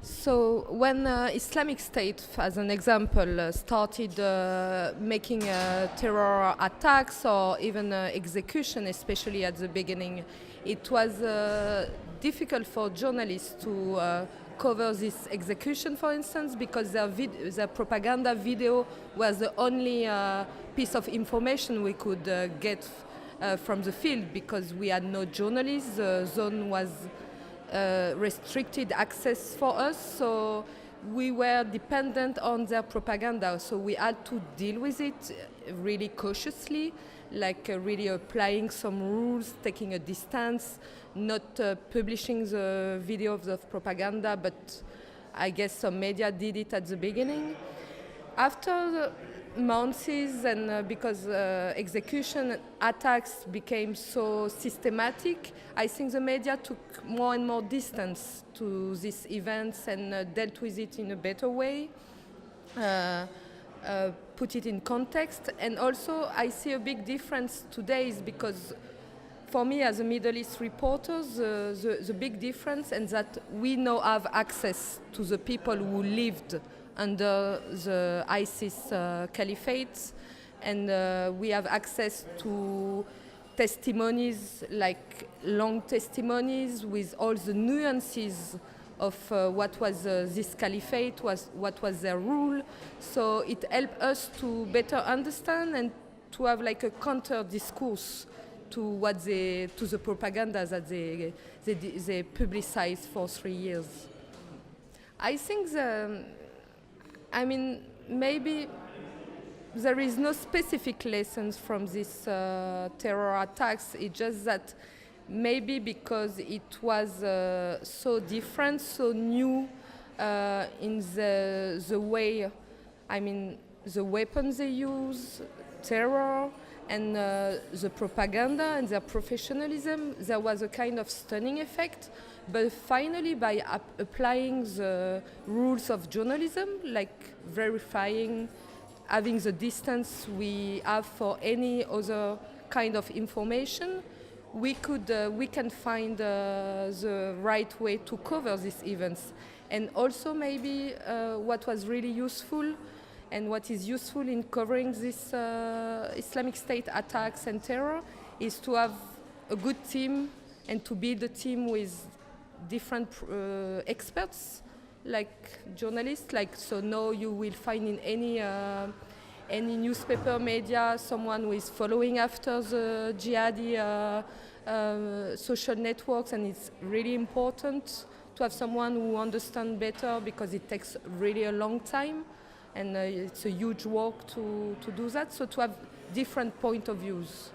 So when Islamic State, as an example, started making terror attacks or even execution, especially at the beginning, it was difficult for journalists to cover this execution, for instance, because their propaganda video was the only piece of information we could get from the field, because we had no journalists. The zone was restricted access for us, so we were dependent on their propaganda. So we had to deal with it really cautiously, like really applying some rules, taking a distance, not publishing the videos of propaganda, but I guess some media did it at the beginning. After months, and because execution attacks became so systematic, I think the media took more and more distance to these events and dealt with it in a better way, put it in context. And also I see a big difference today is because for me as a Middle East reporter, the big difference is that we now have access to the people who lived under the ISIS caliphate, and we have access to testimonies, like long testimonies with all the nuances of what was this caliphate, what was their rule. So it helped us to better understand and to have like a counter discourse to the propaganda that they publicized for 3 years. I think maybe there is no specific lessons from these terror attacks. It's just that maybe because it was so different, so new in the way, the weapons they use, terror, and the propaganda and their professionalism, there was a kind of stunning effect. But finally, by applying the rules of journalism, like verifying, having the distance we have for any other kind of information, we can find the right way to cover these events. And also maybe what was really useful and what is useful in covering this Islamic State attacks and terror is to have a good team and to build a team with different experts, like journalists. So now you will find in any newspaper media someone who is following after the jihadi social networks, and it's really important to have someone who understands better, because it takes really a long time and it's a huge work to do that. So to have different point of views.